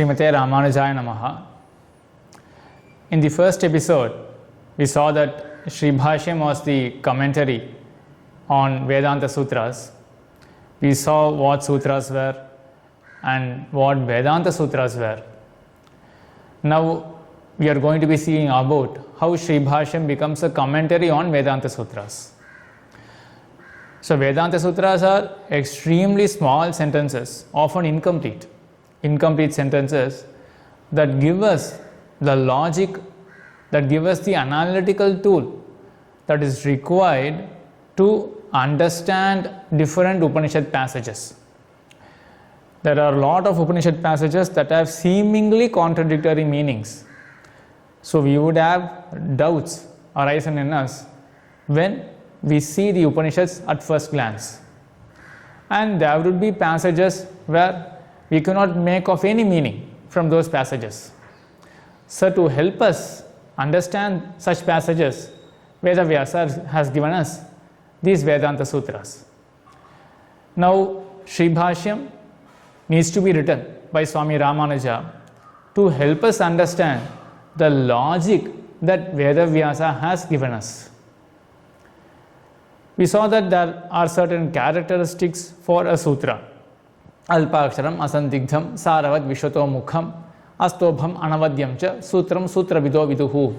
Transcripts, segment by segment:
Srimate Ramanujaya Namaha. In the first episode, we saw that Sri Bhashyam was the commentary on Vedanta Sutras. We saw what sutras were and what Vedanta Sutras were. Now we are going to be seeing about how Sri Bhashyam becomes a commentary on Vedanta Sutras. So Vedanta Sutras are extremely small sentences, often incomplete sentences that give us the logic, that give us the analytical tool that is required to understand different Upanishad passages. There are a lot of Upanishad passages that have seemingly contradictory meanings. So we would have doubts arising in us when we see the Upanishads at first glance. And there would be passages where we cannot make of any meaning from those passages. So to help us understand such passages, Vedavyasa has given us these Vedanta Sutras. Now Sri Bhashyam needs to be written by Swami Ramanuja to help us understand the logic that Vedavyasa has given us. We saw that there are certain characteristics for a sutra. Alpaksharam, asandigdham, saravad vishwato mukham, astobham, anavadyam cha, sutram, sutravido viduhu.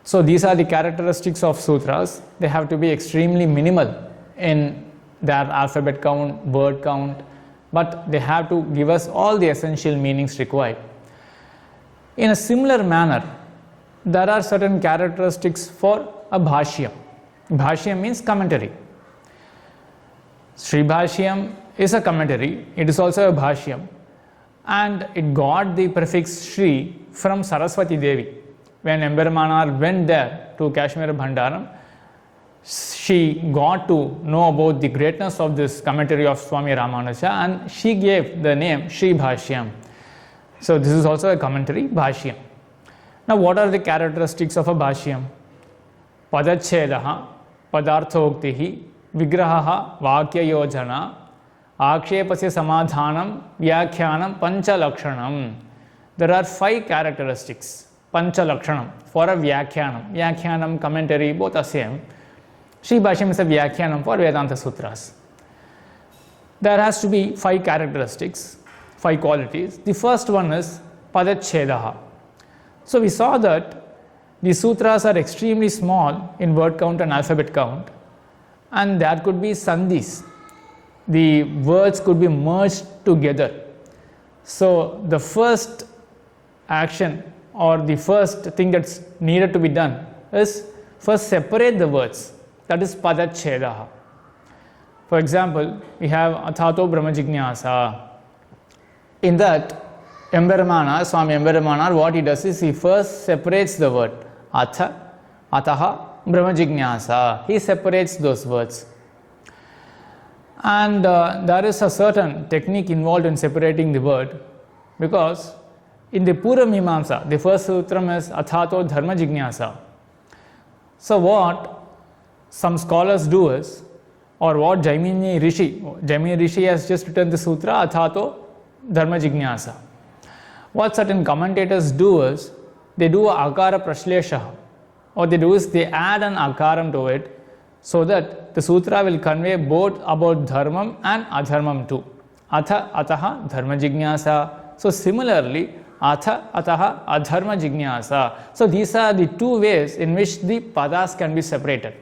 So these are the characteristics of sutras. They have to be extremely minimal in their alphabet count, word count, but they have to give us all the essential meanings required. In a similar manner, there are certain characteristics for a Bhāṣya. Bhāṣya means commentary. Sri Bhashyam is a commentary, it is also a Bhāṣyam, and it got the prefix Sri from Saraswati Devi. When Embermanar went there to Kashmir Bhandaram, she got to know about the greatness of this commentary of Swami Ramanuja and she gave the name Sri Bhashyam. So this is also a commentary, Bhāṣyam. Now what are the characteristics of a Bhāṣyam? Padaccheda, Padārthokti, Vigraha, Vākyayojanā, Ākṣepasya Samādhānam, Vyakhyanam, Panchalakshanam. There are 5 characteristics. Panchalakshanam for a Vyakhyanam. Vyakhyanam, commentary, both are same. Sri Bhashyam is a Vyakhyanam for Vedanta Sutras. There has to be 5 characteristics, 5 qualities. The first one is Padaccheda. So we saw that the sutras are extremely small in word count and alphabet count, and there could be sandhis. The words could be merged together. So the first action or the first thing that's needed to be done is first separate the words. That is Padaccheda. For example, we have Athato Brahma Jignasa. In that, Swami Embermanar, what he does is he first separates the word Atha, Ataha, Brahma Jignasa. He separates those words. And there is a certain technique involved in separating the word, because in the Pura Mimamsa, the first sutram is Athato Dharma Jignasa. So what some scholars do is, or what Jaimini Rishi has just written the sutra, Athato Dharma Jignasa. What certain commentators do is, they do a akara prashlesha, or they do is they add an akaram to it, so that the sutra will convey both about dharmam and adharmam too. Atha, ataha, dharma jignasa. So similarly, atha, ataha, adharma jignasa. So these are the 2 ways in which the padas can be separated.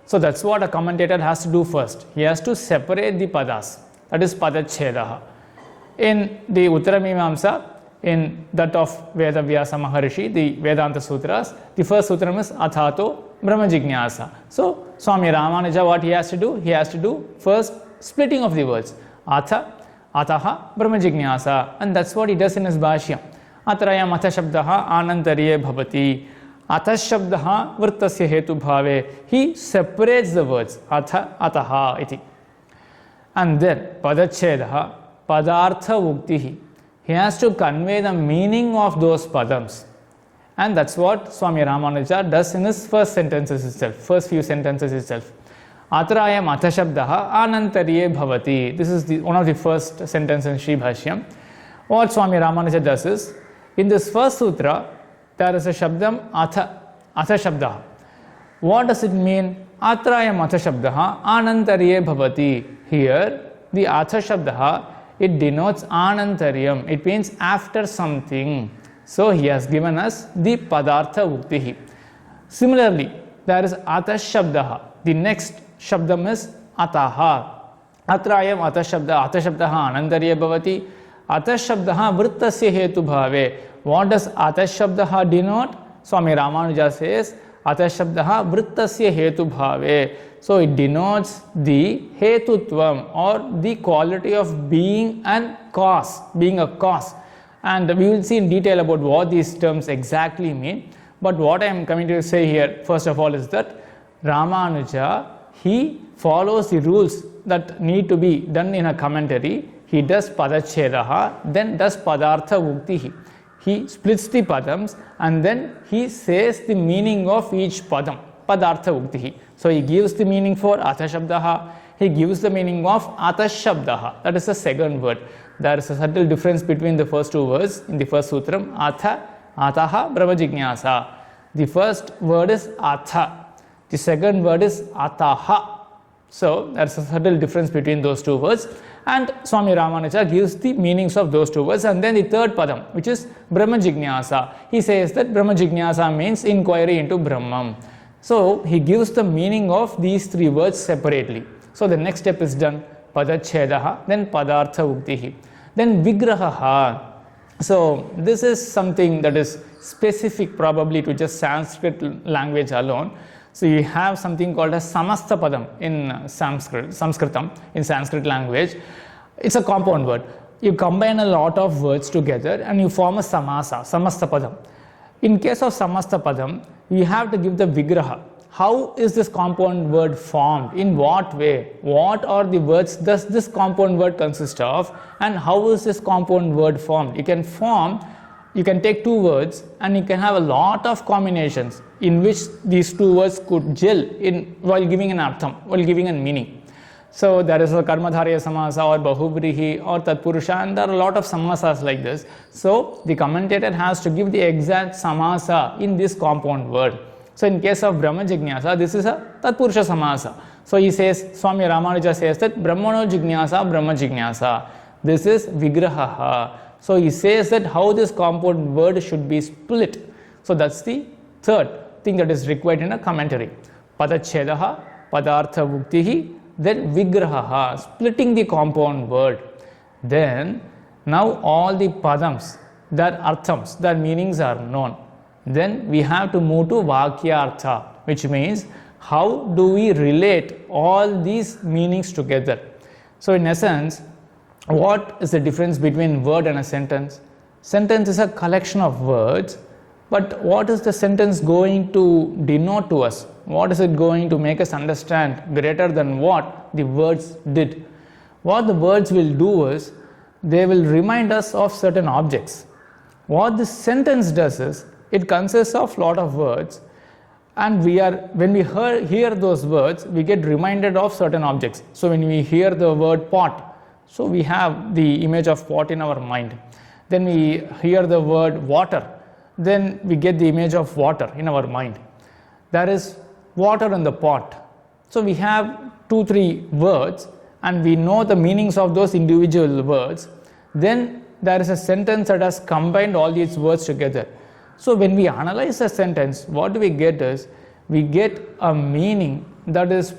So that's what a commentator has to do first. He has to separate the padas. That is Padaccheda. In the Uttaramimamsa, in that of Vedavyasa Maharishi, the Vedanta Sutras, the first sutram is Athato Brahma Jignasa. So Swami Ramanuja, what he has to do? He has to do first splitting of the words. Atha, Ataha, Brahma Jignasa. And that's what he does in his Bhāṣyam. Atrayam Atha Shabdaha Anantariye Bhavati. Atha Shabdaha Vrittasya Hetu Bhave. He separates the words. Atha, Ataha iti. And then Padaccheda, Padārthokti. He has to convey the meaning of those padams. And that's what Swami Ramanuja does in his first few sentences itself. Atrayam Atha Shabdaha Anantariye Bhavati. This is one of the first sentences in Sri Bhashyam. What Swami Ramanuja does is, in this first sutra, there is a shabdam atha shabda. What does it mean? Atrayam atha shabda anantarye bhavati. Here, the atha shabda, it denotes anantaryam. It means after something. So he has given us the Padārthokti. Similarly, there is atha shabda. The next shabdam is ataha. Atrayam atha shabda anantarye bhavati. Atha shabda vrittasya hetu bhave. What does atha shabda denote? Swami Ramanuja says, atha shabda vrittasya hetu bhave. So it denotes the hetutvam, or the quality of being and cause, being a cause. And we will see in detail about what these terms exactly mean. But what I am coming to say here, first of all, is that Ramanuja, he follows the rules that need to be done in a commentary. He does Padaccheda, then does Padārthokti. He splits the padams and then he says the meaning of each padam, Padārthokti. So he gives the meaning for atha shabda, he gives the meaning of atha shabda, that is the second word. There is a subtle difference between the first two words in the first sutram, ataha, Brahma Jignasa. The first word is atha, the second word is ataha. So there is a subtle difference between those two words, and Swami Ramanuja gives the meanings of those two words. And then the third padam, which is Brahma Jignasa, he says that Brahma Jignasa means inquiry into Brahman. So he gives the meaning of these three words separately. So the next step is done, Padaccheda, then Padārthokti, then Vigraha. So this is something that is specific probably to just Sanskrit language alone. So you have something called as samasta padam in Sanskritam, in Sanskrit language. It's a compound word. You combine a lot of words together and you form a samasa, samasta padam. In case of samasta padam, you have to give the vigraha. How is this compound word formed? In what way? What are the words does this compound word consist of? And how is this compound word formed? You can take two words and you can have a lot of combinations in which these two words could gel in while giving an artham, while giving a meaning. So there is a karmadharya samasa or bahuvrihi or tatpurusha, and there are a lot of samasas like this. So the commentator has to give the exact samasa in this compound word. So in case of Brahma Jignasa, this is a tatpurusha samasa. So he says, Swami Ramanuja says that Brahmano Jignasa, Brahma Jignasa. This is Vigraha. So he says that how this compound word should be split. So that's the third thing that is required in a commentary. Padaccheda, Padārthokti, then Vigraha, splitting the compound word. Then now all the padams, their arthams, their meanings are known. Then we have to move to Vākyartha, which means how do we relate all these meanings together. So in essence, what is the difference between word and a sentence? Sentence is a collection of words, but what is the sentence going to denote to us? What is it going to make us understand greater than what the words did? What the words will do is, they will remind us of certain objects. What this sentence does is, it consists of lot of words, and when we hear those words, we get reminded of certain objects. So when we hear the word pot, so we have the image of pot in our mind. Then we hear the word water, then we get the image of water in our mind. There is water in the pot. So we have 2-3 words and we know the meanings of those individual words. Then there is a sentence that has combined all these words together. So when we analyze a sentence, what we get is, we get a meaning that is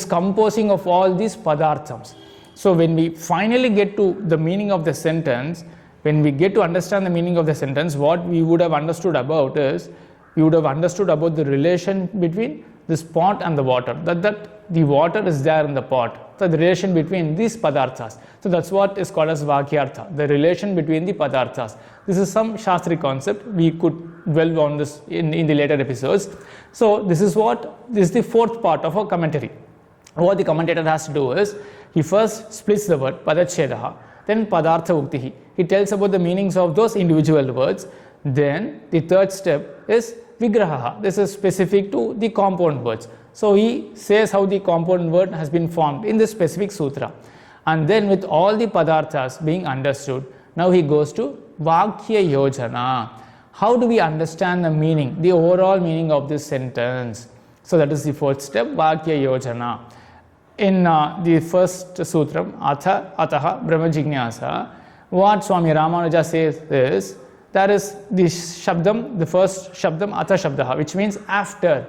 composing of all these padarthams. So when we finally get to the meaning of the sentence, when we get to understand the meaning of the sentence, what we would have understood about is, we would have understood about the relation between this pot and the water, that the water is there in the pot. So the relation between these padarthas. So that's what is called as Vākyartha, the relation between the padarthas. This is some Shastri concept. We could dwell on this in the later episodes. So this is the fourth part of our commentary. What the commentator has to do is, he first splits the word Padaccheda, then Padārthokti. He tells about the meanings of those individual words. Then the third step is Vigraha. This is specific to the compound words. So he says how the compound word has been formed in this specific sutra. And then with all the padarthas being understood, Now he goes to Vākyayojanā. How do we understand the meaning, the overall meaning of this sentence? So that is the fourth step, Vākyayojanā. In the first sutram, Ataha Brahma Jignasa, what Swami Ramanuja says is, there is the Shabdam, the first Shabdam, Ata Shabdaha, which means after.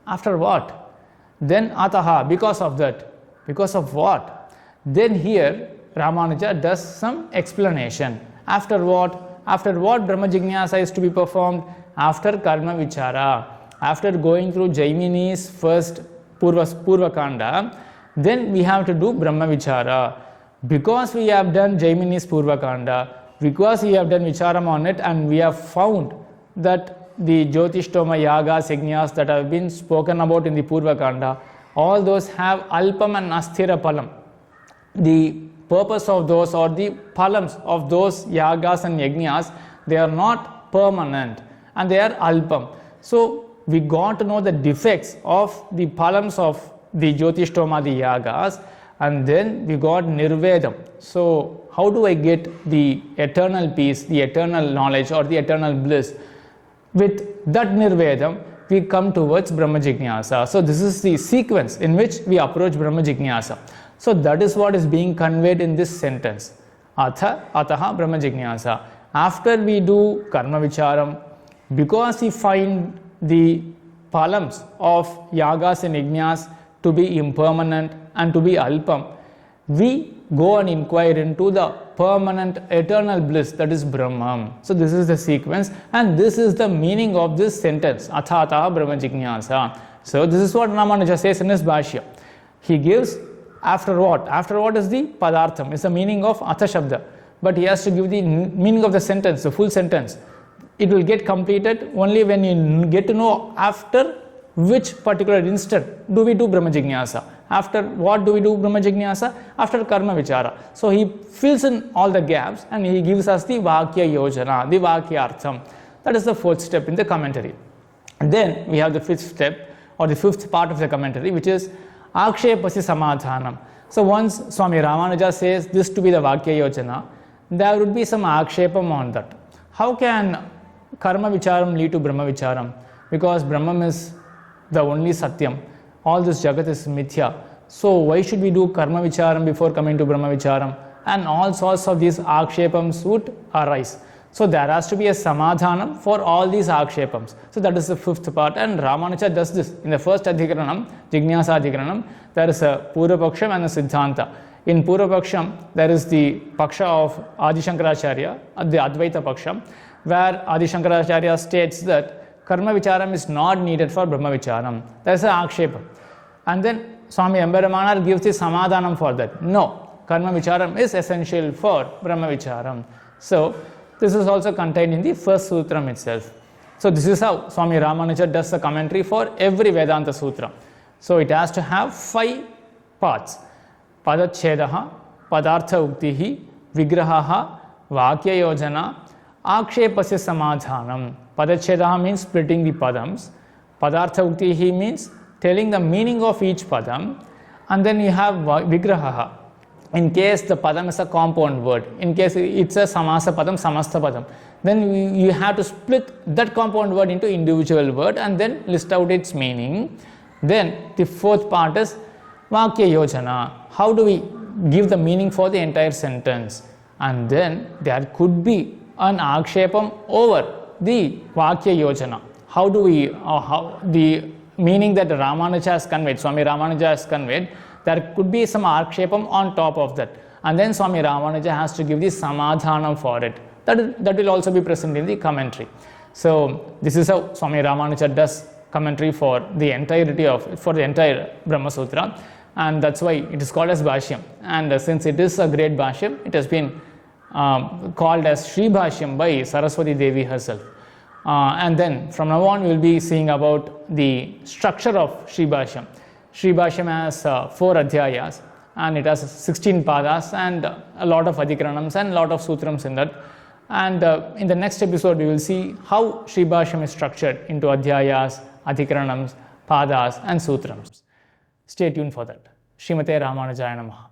After what? Then Ataha, because of that. Because of what? Then here Ramanuja does some explanation. After what? After what Brahma Jignasa is to be performed? After Karma Vichara. After going through Jaimini's first Purva Kanda, then we have to do Brahma Vichara. Because we have done Jaimini's Purva Kanda, because we have done Vicharam on it, and we have found that the Jyotishtoma Yagas, Yajnas that have been spoken about in the Purva Kanda, all those have Alpam and Asthira Palam. The purpose of those, or the palams of those Yagas and Yajnas, they are not permanent and they are Alpam. So we got to know the defects of the palams of the Jyotishtoma, the Yagas, and then we got Nirvedam. So how do I get the eternal peace, the eternal knowledge, or the eternal bliss? With that Nirvedam, we come towards Brahma Jignasa. So this is the sequence in which we approach Brahma Jignasa. So that is what is being conveyed in this sentence. Ataha Brahma Jignasa. After we do Karma Vicharam, because we find the palams of Yagas and Yajnas to be impermanent and to be Alpam, we go and inquire into the permanent eternal bliss, that is Brahman. So this is the sequence, and this is the meaning of this sentence, Athataha Brahma Jignasa. So this is what Ramanuja says in his Bhāṣya. He gives after what? After what is the Padartham, is the meaning of Atha Shabda. But he has to give the meaning of the sentence, the full sentence. It will get completed only when you get to know after which particular instant do we do Brahma Jignasa. After what do we do Brahma Jignasa? After Karma Vichara. So he fills in all the gaps and he gives us the Vākyayojanā, the Vākyartham. That is the fourth step in the commentary. And then we have the fifth step, or the fifth part of the commentary, which is Ākṣepasi Samādhānam. So once Swami Ramanuja says this to be the Vākyayojanā, there would be some Ākṣepam on that. How can Karma Vicharam lead to Brahma Vicharam? Because Brahman is the only Satyam. All this Jagat is Mithya. So why should we do Karma Vicharam before coming to Brahma Vicharam? And all sorts of these Ākṣepams would arise. So there has to be a Samādhānam for all these Ākṣepams. So that is the fifth part, and Ramanuja does this. In the first Adhikaranam, Jignasa Adhikaranam, there is a Purva Paksham and a Siddhanta. In Purva Paksham, there is the Paksha of Adi Shankaracharya, the Advaita Paksham, where Adi Shankaracharya states that Karma Vicharam is not needed for Brahma Vicharam. There is an Ākṣepa. And then Swami Emberamanal gives the Samādhānam for that. No, Karma Vicharam is essential for Brahma Vicharam. So this is also contained in the first sutram itself. So this is how Swami Ramanuja does the commentary for every Vedanta Sutra. So it has to have 5 parts. Padaccheda, Padārthokti, Vigraha, Vākyayojanā, Ākṣepasya Samādhānam. Padaccheda means splitting the padams. Padārthokti means telling the meaning of each padam. And then you have Vigraha. In case the padam is a compound word, in case it's a samasa padam, samastha padam, then you have to split that compound word into individual word and then list out its meaning. Then the fourth part is Vākyayojanā. How do we give the meaning for the entire sentence? And then there could be an Ākṣepam over the Vākyayojanā. How do we, how the meaning that Ramanuja has conveyed, Swami Ramanuja has conveyed, there could be some Ākṣepam on top of that. And then Swami Ramanuja has to give the Samādhānam for it. That will also be present in the commentary. So this is how Swami Ramanuja does commentary for the entirety of, for the entire Brahma Sutra. And that's why it is called as Bhāṣyam. And since it is a great Bhāṣyam, it has been called as Sri Bhashyam by Saraswati Devi herself. And then from now on we will be seeing about the structure of Sri Bhashyam. Sri Bhashyam has 4 adhyayas and it has 16 padas and a lot of adhikaranams and a lot of sutrams in that. And in the next episode we will see how Sri Bhashyam is structured into adhyayas, adhikaranams, padas and sutrams. Stay tuned for that. Srimate Ramanujaya Namaha.